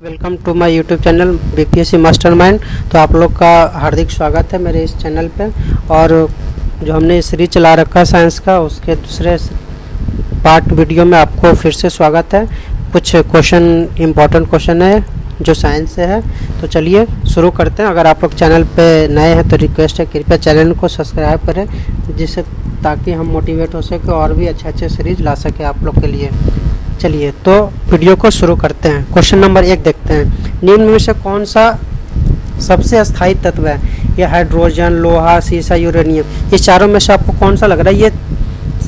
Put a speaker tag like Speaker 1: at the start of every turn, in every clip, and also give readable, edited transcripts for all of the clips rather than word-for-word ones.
Speaker 1: Welcome to my YouTube channel BPSC mastermind. तो आप लोग का हार्दिक स्वागत है मेरे इस चैनल पे। और जो हमने सीरीज चला रखा है साइंस का, उसके दूसरे पार्ट वीडियो में आपको फिर से स्वागत है। कुछ क्वेश्चन इम्पोर्टेंट क्वेश्चन है जो साइंस से है, तो चलिए शुरू करते हैं। अगर आप लोग चैनल पे नए हैं तो रिक्वेस्ट है कृपया चैनल को सब्सक्राइब करें, जिससे ताकि हम मोटिवेट हो सके और भी अच्छे सीरीज ला सके आप लोग के लिए। चलिए तो वीडियो को शुरू करते हैं। क्वेश्चन नंबर 1 देखते हैं। निम्न में से कौन सा सबसे अस्थायी तत्व है? ये हाइड्रोजन, लोहा, सीसा, यूरेनियम। ये चारों में से आपको कौन सा लग रहा है ये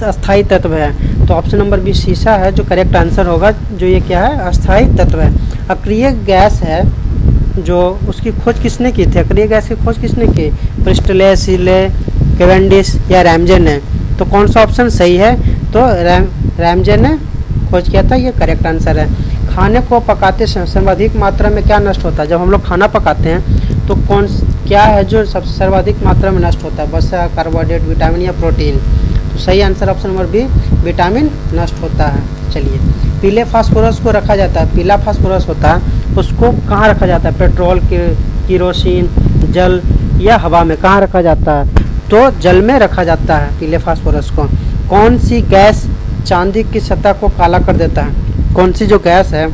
Speaker 1: अस्थायी तत्व है? तो ऑप्शन नंबर बी सीसा है जो करेक्ट आंसर होगा। जो ये क्या है? अस्थायी तत्व है। अक्रिय गैस है जो उसकी खोज किसने की थी? अक्रिय गैस की खोज किसने की? प्रिस्टले, सीले, कैवेंडिश या रैमजे ने? तो कौन सा ऑप्शन सही है? तो रैमजे ने खोज किया था, ये करेक्ट आंसर है। खाने को पकाते समय सर्वाधिक मात्रा में क्या नष्ट होता है? जब हम लोग खाना पकाते हैं तो क्या है जो सबसे सर्वाधिक मात्रा में नष्ट होता है? वसा, कार्बोहाइड्रेट, विटामिन या प्रोटीन? तो सही answer option number B, vitamin नष्ट होता है। चलिए, पीले फास्फोरस को रखा जाता है, पीला फास्फोरस होता है उसको कहाँ रखा जाता है? पेट्रोल, केरोसिन, जल या हवा में? कहाँ रखा जाता है? तो जल में रखा जाता है पीले फास्फोरस को। कौन सी गैस चांदी की सतह को काला कर देता है? कौन सी जो गैस है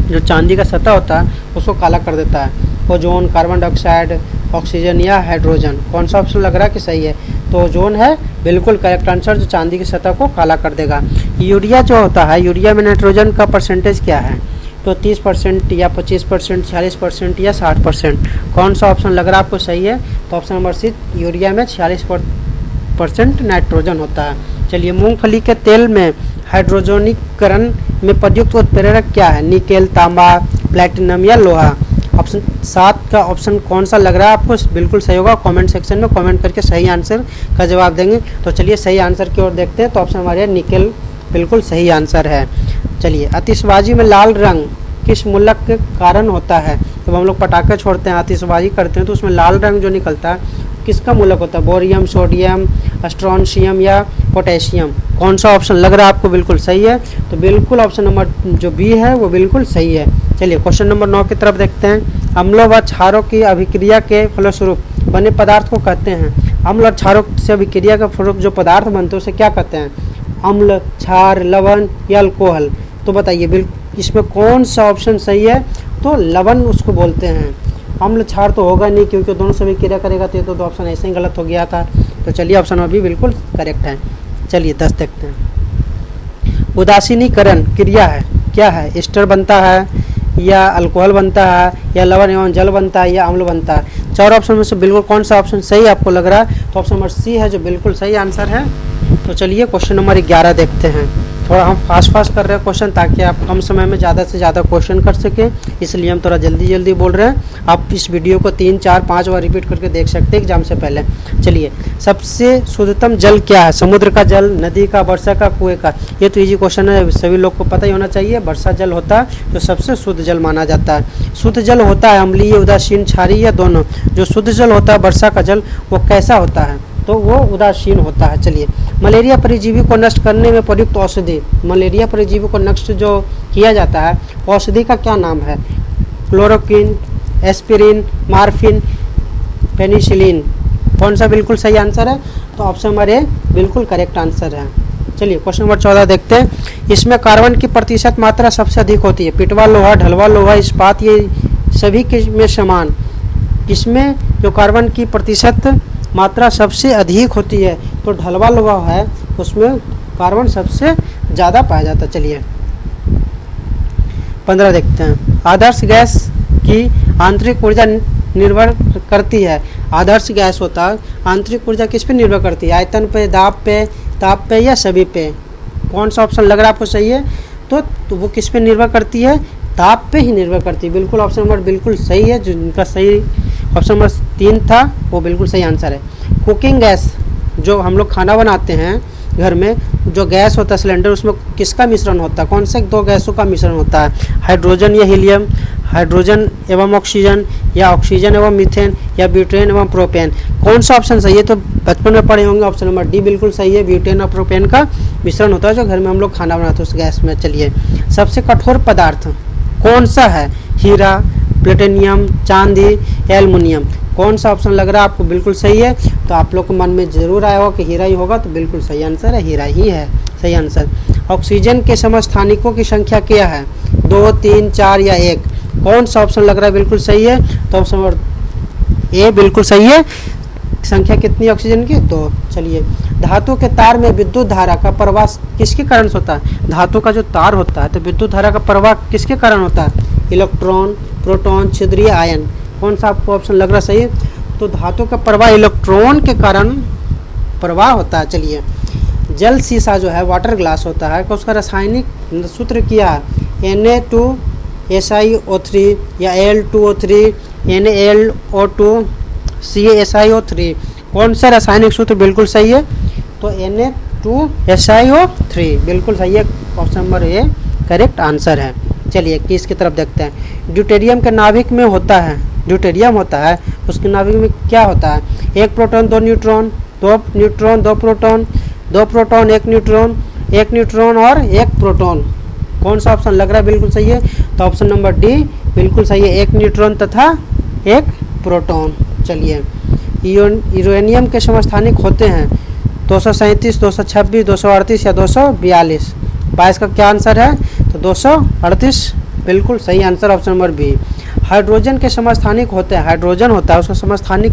Speaker 1: जो चांदी का सतह होता है उसको काला कर देता है? ओजोन, कार्बन डाइऑक्साइड, ऑक्सीजन या हाइड्रोजन? कौन सा ऑप्शन लग रहा है कि सही है? तो ओजोन है बिल्कुल करेक्ट आंसर, जो चांदी की सतह को काला कर देगा। यूरिया जो होता है, यूरिया में नाइट्रोजन का परसेंटेज क्या है? तो 30% या 25%, 40% या 60%? कौन सा ऑप्शन लग रहा है आपको सही है? तो ऑप्शन नंबर सी, यूरिया में 46% नाइट्रोजन होता है। चलिए, मूंगफली के तेल में हाइड्रोजनीकरण में प्रयुक्त उत्प्रेरक क्या है? निकेल, तांबा, प्लैटिनम या लोहा? ऑप्शन 7 का ऑप्शन कौन सा लग रहा है आपको? बिल्कुल सही होगा। कमेंट सेक्शन में कमेंट करके सही आंसर का जवाब देंगे। तो चलिए सही आंसर की ओर देखते हैं। तो ऑप्शन हमारे निकेल बिल्कुल सही आंसर है। चलिए, आतिशबाजी में लाल रंग किस मूलक के कारण होता है? जब हम लोग पटाखे छोड़ते हैं, आतिशबाजी करते हैं, तो उसमें लाल रंग जो निकलता है किसका मूलक होता है? बोरियम, सोडियम, स्ट्रोंशियम या पोटेशियम? कौन सा ऑप्शन लग रहा है आपको बिल्कुल सही है? तो बिल्कुल ऑप्शन नंबर जो बी है वो बिल्कुल सही है। चलिए क्वेश्चन नंबर 9 की तरफ देखते हैं। अम्लों व क्षारों की अभिक्रिया के फलस्वरूप बने पदार्थ को कहते हैं? अम्ल और क्षारों से अभिक्रिया के फलस्वरूप जो पदार्थ बनते हैं उसे क्या कहते हैं? अम्ल, क्षार, लवण या अल्कोहल? तो बताइए इसमें कौन सा ऑप्शन सही है? तो लवण उसको बोलते हैं। अम्ल क्षार तो होगा नहीं, क्योंकि दोनों से भी क्रिया करेगा, तो ये तो ऑप्शन ऐसे ही गलत हो गया था। तो चलिए ऑप्शन अभी बिल्कुल करेक्ट है। चलिए 10 देखते हैं। उदासीनीकरण क्रिया है क्या है? एस्टर बनता है या अल्कोहल बनता है या लवण एवं जल बनता है या अम्ल बनता है? 4 ऑप्शन में से बिल्कुल कौन सा ऑप्शन सही आपको लग रहा है? तो ऑप्शन नंबर सी है जो बिल्कुल सही आंसर है। तो चलिए क्वेश्चन नंबर 11 देखते हैं। थोड़ा हम फास्ट कर रहे हैं क्वेश्चन, ताकि आप कम समय में ज़्यादा से ज़्यादा क्वेश्चन कर सकें, इसलिए हम थोड़ा जल्दी बोल रहे हैं। आप इस वीडियो को 3, 4, 5 बार रिपीट करके देख सकते हैं एग्जाम से पहले। चलिए, सबसे शुद्धतम जल क्या है? समुद्र का जल, नदी का, वर्षा का, कुएं का? ये तो इजी क्वेश्चन है, सभी लोग को पता ही होना चाहिए। वर्षा जल होता है जो सबसे शुद्ध जल माना जाता है। शुद्ध जल होता है अम्लीय, उदासीन, क्षारीय या दोनों? जो शुद्ध जल होता है वर्षा का जल, वो कैसा होता है? तो वो उदासीन होता है। चलिए, मलेरिया परजीवी को नष्ट करने में प्रयुक्त औषधि, मलेरिया परजीवी को नष्ट जो किया जाता है औषधि का क्या नाम है? Chloroquine, aspirin, morphine, penicillin? कौन सा बिल्कुल सही आंसर है? तो ऑप्शन नंबर ए बिल्कुल करेक्ट आंसर है। चलिए क्वेश्चन नंबर 14 देखते हैं। इसमें कार्बन की प्रतिशत मात्रा सबसे अधिक होती है? पिटवा लोहा, ढलवा लोहा, इस्पात, ये सभी में समान? इसमें जो कार्बन की प्रतिशत मात्रा सबसे अधिक होती है तो ढलवा लोहा है, उसमें कार्बन सबसे ज़्यादा पाया जाता है। चलिए 15 देखते हैं। आदर्श गैस की आंतरिक ऊर्जा निर्भर करती है? आदर्श गैस होता है, आंतरिक ऊर्जा किस पे निर्भर करती है? आयतन पे, दाब पे, ताप पे या सभी पे? कौन सा ऑप्शन लग रहा है आपको सही है? तो वो किस पे निर्भर करती है? ताप पे ही निर्भर करती है। बिल्कुल ऑप्शन नंबर बिल्कुल सही है। जिनका सही ऑप्शन नंबर 3 था वो बिल्कुल सही आंसर है। कुकिंग गैस, जो हम लोग खाना बनाते हैं घर में, जो गैस होता है सिलेंडर, उसमें किसका मिश्रण होता है? कौन से 2 गैसों का मिश्रण होता है? हाइड्रोजन या हीलियम, हाइड्रोजन एवं ऑक्सीजन या ऑक्सीजन एवं मीथेन या ब्यूटेन एवं प्रोपेन? कौन सा ऑप्शन सही है? तो बचपन में पढ़े होंगे, ऑप्शन नंबर डी बिल्कुल सही है। ब्यूटेन और प्रोपेन का मिश्रण होता है जो घर में हम लोग खाना बनाते हैं उस गैस में। चलिए, सबसे कठोर पदार्थ कौन सा है? हीरा, प्लेटिनियम, चांदी, एल्युमिनियम। कौन सा ऑप्शन लग रहा है आपको बिल्कुल सही है? तो आप लोग के मन में जरूर आया होगा कि हीरा ही होगा, तो बिल्कुल सही आंसर है, हीरा ही है सही आंसर। ऑक्सीजन के समस्थानिकों की संख्या क्या है? 2, 3, 4 या 1? कौन सा ऑप्शन लग रहा है बिल्कुल सही है? तो ऑप्शन नंबर ए बिल्कुल सही है। संख्या कितनी ऑक्सीजन की? 2। चलिए, धातु के तार में विद्युत धारा का प्रवाह किसके कारण होता है? धातु का जो तार होता है तो विद्युत धारा का प्रवाह किसके कारण होता है? इलेक्ट्रॉन, प्रोटॉन, छिद्रीय आयन। कौन सा आपको ऑप्शन लग रहा सही है? तो धातु का प्रवाह इलेक्ट्रॉन के कारण प्रवाह होता है। चलिए, जल शीशा जो है वाटर ग्लास होता है, उसका रासायनिक सूत्र क्या है? Na2SiO3 या Al2O3, NaLO2, CaSiO3। कौन सा रासायनिक सूत्र बिल्कुल सही है? तो Na2SiO3 बिल्कुल सही है। Option number A correct answer है। चलिए 21 की तरफ देखते हैं। ड्यूटेरियम के नाभिक में होता है, ड्यूटेरियम होता है, उसके नाभिक में क्या होता है? 1 proton 2 neutron, 2 neutron 2 proton, 2 proton 1 neutron, 1 neutron और 1 प्रोटॉन। कौन सा ऑप्शन लग रहा है बिल्कुल सही है? तो ऑप्शन नंबर डी बिल्कुल सही है, 1 न्यूट्रॉन तथा 1 प्रोटॉन। चलिए, यूरेनियम के समस्थानिक होते हैं 237, 226, 238 या 242। 22 का क्या आंसर है? तो 238 बिल्कुल सही answer, option number B. Hydrogen के समस्थानिक होते हैं, हाइड्रोजन होता है उसका समस्थानिक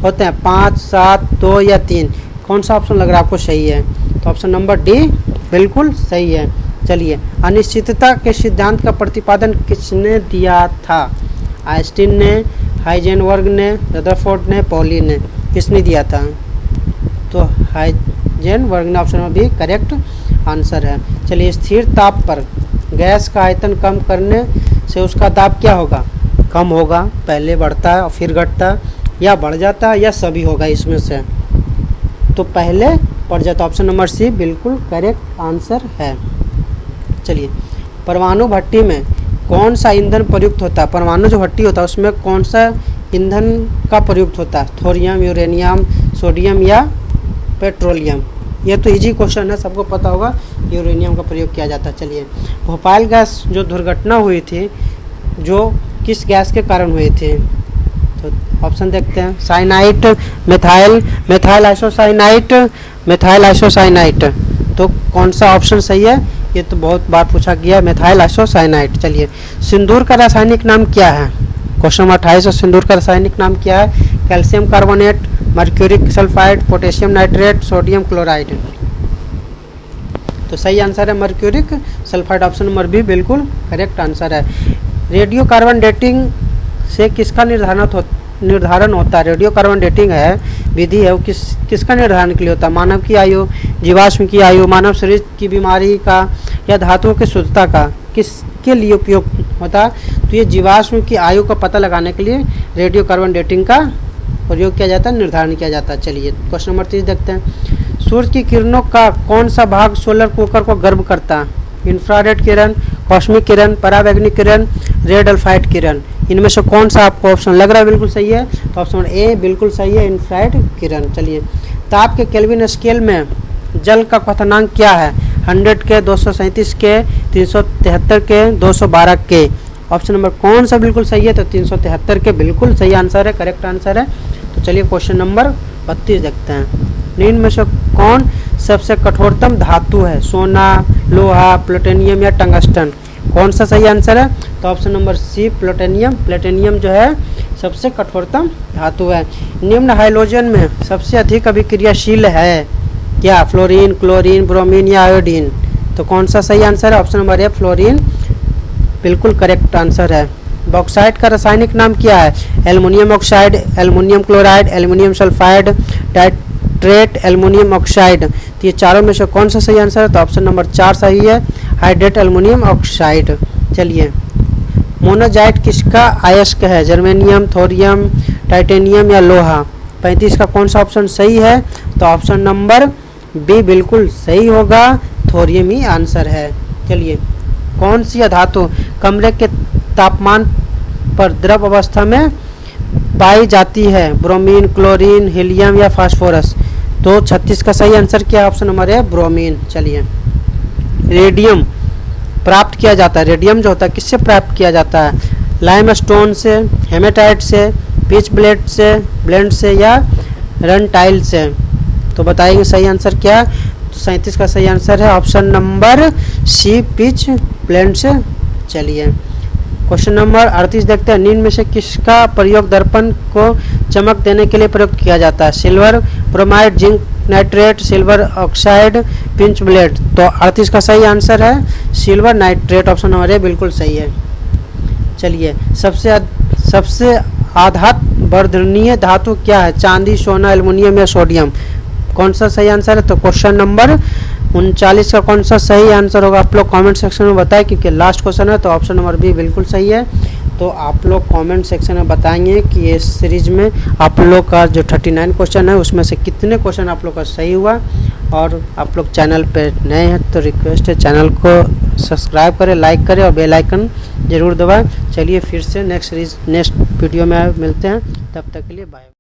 Speaker 1: होते हैं 5, 7, 2 या 3। कौन सा ऑप्शन लग रहा है आपको सही है? तो ऑप्शन नंबर डी बिल्कुल सही है। चलिए, अनिश्चितता के सिद्धांत का प्रतिपादन किसने दिया था? आइंस्टीन ने, हाइजेनबर्ग ने, रदरफोर्ड ने, पॉली ने। किसने दिया था? तो हाइजेनबर्ग ने, option number B correct answer है। चलिए, स्थिर ताप पर गैस का आयतन कम करने से उसका दाब क्या होगा? कम होगा, पहले बढ़ता है और फिर घटता है, या बढ़ जाता है, या सभी होगा इसमें से? तो पहले बढ़ जाता। ऑप्शन नंबर सी बिल्कुल करेक्ट आंसर है। चलिए, परमाणु भट्टी में कौन सा ईंधन प्रयुक्त होता है? परमाणु जो भट्टी होता है उसमें कौन सा ईंधन का प्रयुक्त होता है? थोरियम, यूरेनियम, सोडियम या पेट्रोलियम? ये तो इजी क्वेश्चन है, सबको पता होगा यूरेनियम का प्रयोग किया जाता है। चलिए, भोपाल गैस जो दुर्घटना हुई थी, जो किस गैस के कारण हुई थी? तो ऑप्शन देखते हैं, साइनाइट, मेथाइल आइसोसाइनाइट, मेथाइल आइसोसाइनाइट। तो कौन सा ऑप्शन सही है? ये तो बहुत बार पूछा गया, मेथाइल आइसोसाइनाइट। चलिए, सिंदूर का रासायनिक नाम क्या है? Question number 28। सिंदूर का रासायनिक नाम क्या है? Calcium carbonate, mercuric sulphide, potassium nitrate, sodium chloride. तो सही आंसर है mercuric sulphide, option number B बिल्कुल करेक्ट आंसर है। रेडियो कार्बन डेटिंग से किसका निर्धारण होता है? रेडियो कार्बन डेटिंग है विधि है, वो किसका निर्धारण के लिए होता है? मानव की आयु, जीवाश्म की आयु, मानव शरीर की बीमारी का, या धातुओं की शुद्धता का? किसके लिए उपयोग होता है? तो ये जीवाश्म की आयु का पता लगाने के लिए रेडियो कार्बन डेटिंग का प्रयोग किया जाता है, निर्धारण किया जाता है। चलिए, क्वेश्चन नंबर 30 देखते हैं। सूर्य की किरणों का कौन सा भाग सोलर कुकर को गर्म करता है? इंफ्रारेड किरण, कॉस्मिक किरण, परावैंगनिक किरण, रेड अल्फाइड किरण। इनमें से कौन सा आपको ऑप्शन लग रहा है बिल्कुल सही है? तो ऑप्शन नंबर ए बिल्कुल सही है, इंफ्रारेड किरण। चलिए, ताप के केल्विन स्केल में जल का क्वथनांक क्या है? 100 के, 237 के, 373 के, 212 के। ऑप्शन नंबर कौन सा बिल्कुल सही है? तो 373 के बिल्कुल सही आंसर है, करेक्ट आंसर है। तो चलिए, क्वेश्चन नंबर 32 देखते हैं। निम्न में से कौन सबसे कठोरतम धातु है? सोना, लोहा, प्लूटोनियम या टंगस्टन? कौन सा सही आंसर है? तो option number C plutonium. Plutonium जो है सबसे कठोरतम धातु है। निम्न हाइड्रोजन में सबसे अधिक अभिक्रियाशील है क्या? फ्लोरीन, क्लोरीन, ब्रोमीन या आयोडीन? तो कौन सा सही आंसर है? ऑप्शन नंबर ए फ्लोरीन बिल्कुल करेक्ट आंसर है। बॉक्साइट का रासायनिक नाम क्या है? Aluminium oxide, aluminium chloride, aluminium sulphide, titrate aluminium oxide. तो ये चारों में से कौन सा सही आंसर है? तो ऑप्शन नंबर 4 सही है, हाइड्रेट एल्युमिनियम ऑक्साइड। चलिए, मोनाजाइट किसका अयस्क है? जर्मेनियम, थोरियम, टाइटेनियम या लोहा? 35 का कौन सा ऑप्शन सही है? तो ऑप्शन नंबर बी बिल्कुल सही होगा, थोरियम ही आंसर है। चलिए, कौन सी धातु कमरे के तापमान पर द्रव अवस्था में पाई जाती है? ब्रोमीन, क्लोरीन, हीलियम या फास्फोरस? तो 36 का सही आंसर क्या? ऑप्शन नंबर है ब्रोमीन। चलिए, रेडियम प्राप्त किया जाता है, रेडियम जो होता है किससे प्राप्त किया जाता है? लाइमस्टोन से, हेमेटाइट से, पिच ब्लेंड से या रनटाइल से। तो बताइए सही आंसर क्या है। तो 37 का सही आंसर है option number C, pitch blende से। चलिए क्वेश्चन नंबर 38 देखते हैं। निम्न में से किसका प्रयोग दर्पण को चमक देने के लिए प्रयोग किया जाता है? Silver bromide, zinc nitrate, silver oxide, pinch blade. तो 38 का सही आंसर है silver nitrate, option number A बिल्कुल सही है। चलिए सबसे आघात वर्धनीय धातु क्या है? चांदी, सोना, एल्युमिनियम या सोडियम। कौन सा सही आंसर है? तो क्वेश्चन नंबर 39 का कौन सा सही आंसर होगा आप लोग कमेंट सेक्शन में बताएं, क्योंकि लास्ट क्वेश्चन है। तो ऑप्शन नंबर बी बिल्कुल सही है। तो आप लोग कमेंट सेक्शन में बताएंगे कि ये सीरीज में आप लोग का जो 39 क्वेश्चन है उसमें से कितने क्वेश्चन आप लोग का सही हुआ। और आप लोग चैनल पे नए हैं तो रिक्वेस्ट है चैनल को सब्सक्राइब करें, लाइक करें और बेल आइकन जरूर दबाएं। चलिए फिर से नेक्स्ट वीडियो में मिलते हैं, तब तक के लिए बाय।